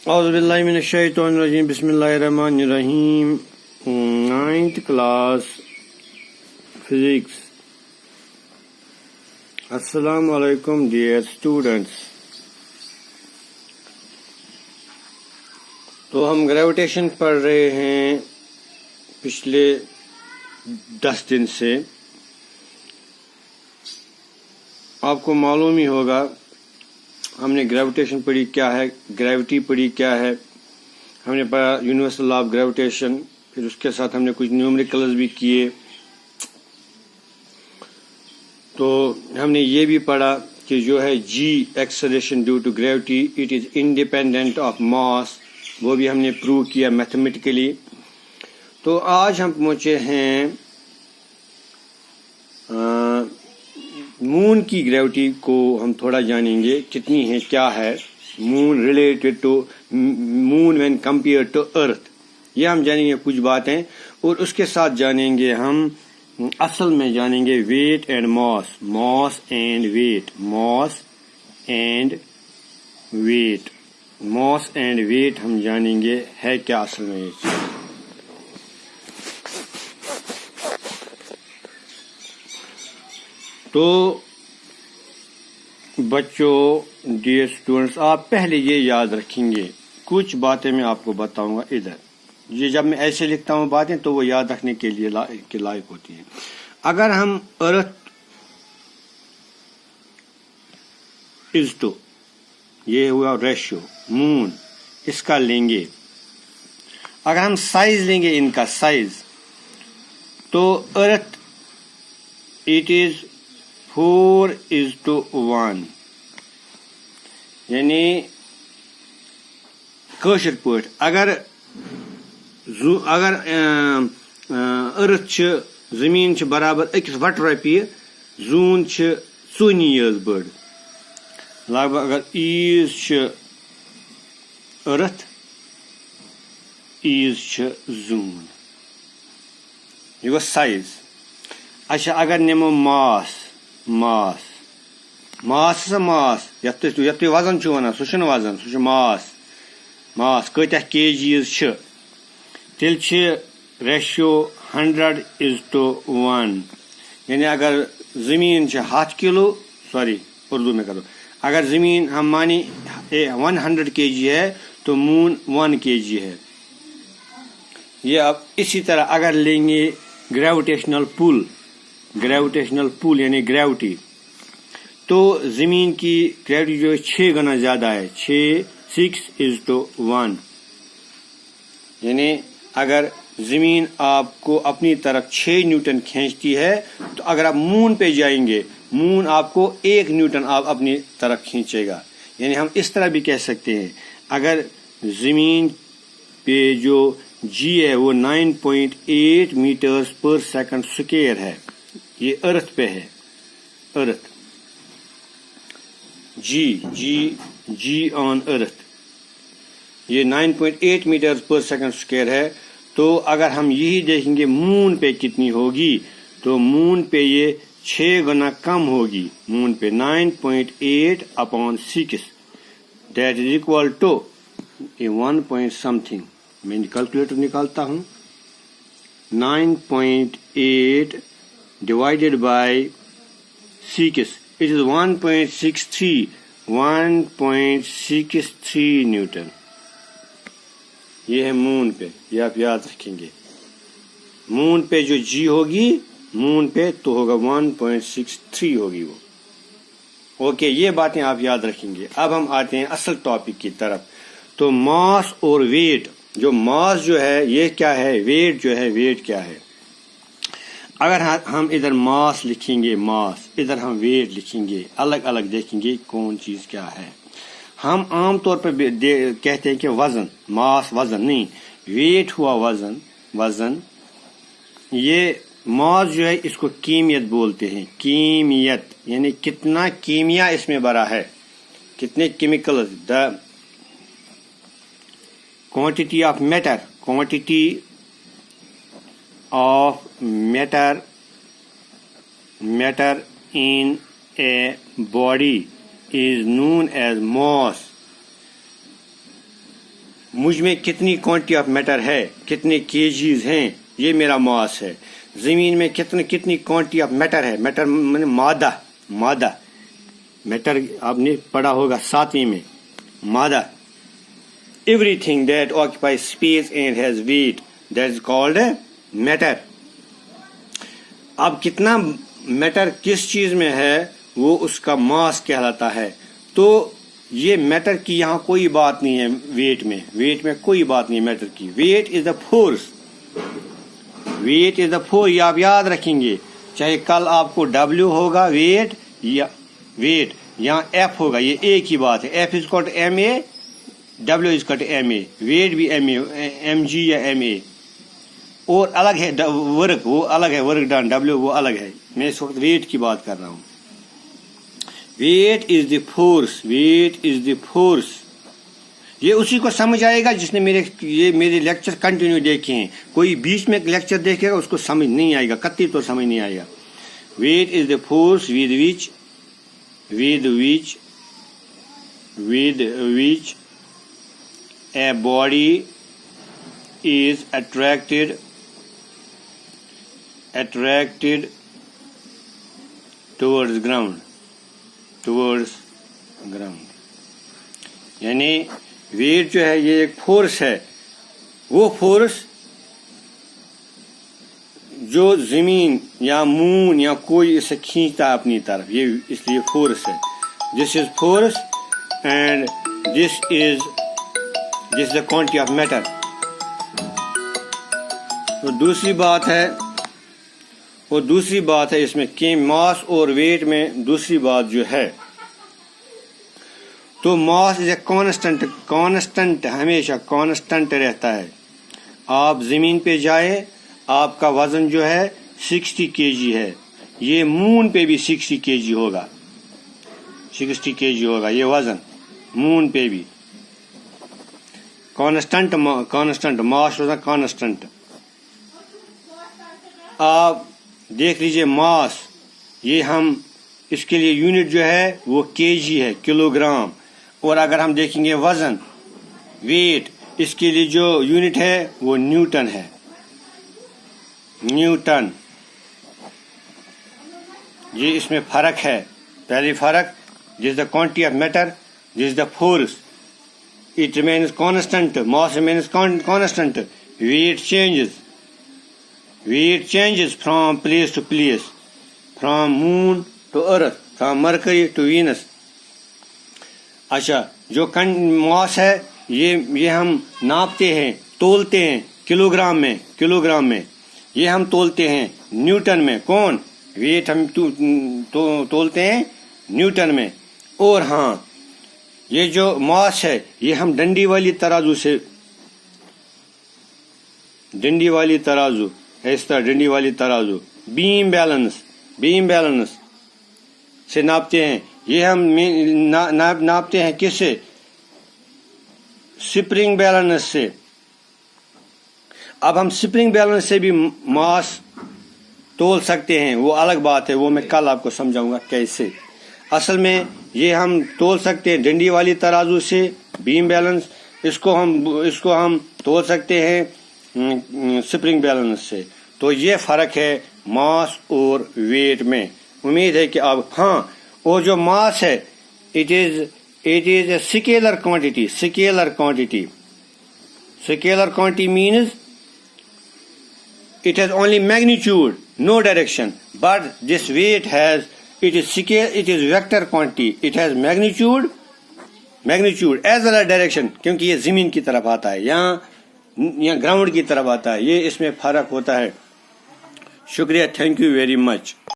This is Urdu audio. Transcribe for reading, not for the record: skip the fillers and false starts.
اعوذ باللہ من الشیطان الرجیم بسم اللہ الرحمن الرحیم 9th class physics. السلام علیکم dear students. تو ہم گریویٹیشن پڑھ رہے ہیں پچھلے 10 دن سے. آپ کو معلوم ہی ہوگا ہم نے گریویٹیشن پڑھی کیا ہے، گریوٹی پڑھی کیا ہے، ہم نے پڑھا یونیورسل لا آف گریویٹیشن، پھر اس کے ساتھ ہم نے کچھ نیومیریکلز بھی کیے. تو ہم نے یہ بھی پڑھا کہ جو ہے g acceleration due to gravity it is independent of mass, وہ بھی ہم نے پروو کیا میتھمیٹیکلی. تو آج ہم پہنچے ہیں مون کی گریوٹی کو ہم تھوڑا جانیں گے کتنی ہے، کیا ہے moon related to moon when compare to earth. یہ ہم جانیں گے کچھ باتیں، اور اس کے ساتھ جانیں گے ہم اصل میں جانیں گے weight and mass, mass and weight, mass and weight, mass and weight ہم جانیں گے ہے کیا اصل میں یہ چیز. تو بچوں ڈیئر اسٹوڈنٹس، آپ پہلے یہ یاد رکھیں گے، کچھ باتیں میں آپ کو بتاؤں گا ادھر. یہ جب میں ایسے لکھتا ہوں باتیں تو وہ یاد رکھنے کے لیے لائق ہوتی ہیں. اگر ہم ارتھ از ٹو، یہ ہوا ریشیو مون، اس کا لیں گے. اگر ہم سائز لیں گے ان کا سائز، تو ارتھ اٹ از 4:1، یعنی کٲشِر پٲٹھۍ اگر ارتھ چھِ زٔمیٖن چھِ برابر أکِس وٹہٕ رۄپیہِ، زوٗن چھِ ژوٗنی یٲژ بٔڑ. لگ بھگ اگر ایٖز چھِ ارتھ، ایٖز چھِ زوٗن. یہِ گوٚو سایز. اچھا اگر نِمو ماس، ماس ہسا ماس یتھ تُہۍ وزن چھِو ونان سُہ چھُنہٕ وزن، سُہ چھُ ماس. ماس کۭتیاہ کے جیز چھِ، تیٚلہِ چھِ ریشیو 100:1، یعنی اگر زمین چھِ 100 کلو، سوری اردو میں کرو، اگر زمین ہم مانی 100 kg ہے تو مون 1 kg ہے. یہ اب اسی طرح اگر لیں گے گریویٹیشنل پل، گریویٹیشنل پل یعنی گریوٹی، تو زمین کی گریوٹی جو ہے 6 گنا زیادہ ہے، 6:1، یعنی اگر زمین آپ کو اپنی طرف 6 نیوٹن کھینچتی ہے تو اگر آپ مون پہ جائیں گے، مون آپ کو 1 نیوٹن آپ اپنی طرف کھینچے گا. یعنی ہم اس طرح بھی کہہ سکتے ہیں اگر زمین پہ جو جی ہے وہ 9.8 میٹرز پر سیکنڈ اسکوائر ہے، یہ ارتھ پہ ہے، ارتھ جی آن ارتھ یہ 9.8 میٹر پر سیکنڈ اسکوائر ہے. تو اگر ہم یہی دیکھیں گے مون پہ کتنی ہوگی، تو مون پہ یہ 6 گنا کم ہوگی. مون پہ 9.8/6، that is equal to 1 point something. میں کیلکولیٹر نکالتا ہوں. 9.8 divided by 6، it is 1.63 newton. یہ ہے مون پہ، یہ آپ یاد رکھیں گے. مون پہ جو جی ہوگی مون پہ تو ہوگا 1.63 ہوگی وہ. اوکے، یہ باتیں آپ یاد رکھیں گے. اب ہم آتے ہیں اصل ٹاپک کی طرف. تو ماس اور ویٹ، جو ماس جو ہے یہ کیا ہے، ویٹ جو ہے ویٹ کیا ہے. اگر ہم ادھر ماس لکھیں گے، ماس، ادھر ہم ویٹ لکھیں گے، الگ الگ دیکھیں گے کون چیز کیا ہے. ہم عام طور پر کہتے ہیں کہ وزن، ماس وزن نہیں، ویٹ ہوا وزن. وزن یہ ماس جو ہے اس کو کیمیت بولتے ہیں. کیمیت یعنی کتنا کیمیا اس میں بھرا ہے، کتنے chemical, the quantity of metre, quantity of metre in a body is known as mass. مجھ میں کتنی کوانٹٹی آف میٹر ہے، کتنے کیجیز ہیں، یہ میرا ماس ہے. زمین میں کتنی کوانٹٹی آف میٹر ہے، میٹر میں مادہ میٹر آپ نے پڑھا ہوگا 7ویں میں. مادہ everything that occupy space and has weight that is called matter. اب کتنا میٹر کس چیز میں ہے وہ اس کا ماس کہلاتا ہے. تو یہ میٹر کی یہاں کوئی بات نہیں ہے. ویٹ میں کوئی بات نہیں میٹر کی. ویٹ از دا فورس، یہ آپ یاد رکھیں گے. چاہے کل آپ کو W ہوگا ویٹ یہاں F ہوگا، یہ ایک ہی بات ہے. F = ma، W = ma. Wait بھی mg یا ma. اور الگ ہے ورک، وہ الگ ہے، ورک ڈن W وہ الگ ہے. میں اس وقت ویٹ کی بات کر رہا ہوں. Weight is the force. یہ اسی کو سمجھ آئے گا جس نے میرے لیکچر کنٹینیو دیکھے ہیں. کوئی بیچ میں لیکچر دیکھے گا اس کو سمجھ نہیں آئے گا، قطعی طور سمجھ نہیں آئے گا. Weight is the force with which a body is attracted towards ground. یعنی ویٹ جو ہے یہ ایک فورس ہے، وہ فورس جو زمین یا مون یا کوئی اسے کھینچتا ہے اپنی طرف، یہ اس لیے فورس ہے. This is force and this is the quantity of matter. اور دوسری بات ہے اس میں کہ ماس اور ویٹ میں دوسری بات جو ہے تو ماس از اے کانسٹنٹ ہمیشہ کانسٹنٹ رہتا ہے. آپ زمین پہ جائیں، آپ کا وزن جو ہے 60 kg ہے. یہ مون پہ بھی 60 kg ہوگا، 60 kg ہوگا یہ وزن مون پہ بھی. کانسٹنٹ ماس ہوتا کانسٹنٹ. آپ دیکھ لیجئے ماس، یہ ہم اس کے لیے یونٹ جو ہے وہ kg ہے، کلو گرام. اور اگر ہم دیکھیں گے وزن ویٹ، اس کے لیے جو یونٹ ہے وہ نیوٹن ہے. نیوٹن. یہ اس میں فرق ہے. پہلی فرق، this the quantity of matter, this the force. It remains constant. Mass remains constant. Weight changes from place to place, from moon to earth, from Mercury to Venus. اچھا، جو ماس ہے یہ ہم ناپتے ہیں، تولتے ہیں کلو گرام میں. یہ ہم تولتے ہیں نیوٹن میں. کون؟ ویٹ ہم تولتے ہیں نیوٹن میں. اور ہاں، یہ جو ماس ہے یہ ہم ڈنڈی والی ترازو بیم بیلنس سے ناپتے ہیں. یہ ہم ناپتے ہیں کس سے؟ سپرنگ بیلنس سے. اب ہم سپرنگ بیلنس سے بھی ماس تول سکتے ہیں، وہ الگ بات ہے، وہ میں کل آپ کو سمجھاؤں گا کیسے. اصل میں یہ ہم تول سکتے ہیں ڈنڈی والی ترازو سے، بیم بیلنس. اس کو ہم تول سکتے ہیں سپرنگ بیلنس سے. تو یہ فرق ہے ماس اور ویٹ میں. امید ہے کہ اب ہاں، اور جو ماس ہے it is a scalar quantity. Scalar quantity means it has only magnitude, no direction. But this weight has, it is vector quantity. It has magnitude as well as direction. کیونکہ یہ زمین کی طرف آتا ہے، یہاں گراؤنڈ کی طرف آتا ہے. یہ اس میں فرق ہوتا ہے. شکریہ. Thank you very much.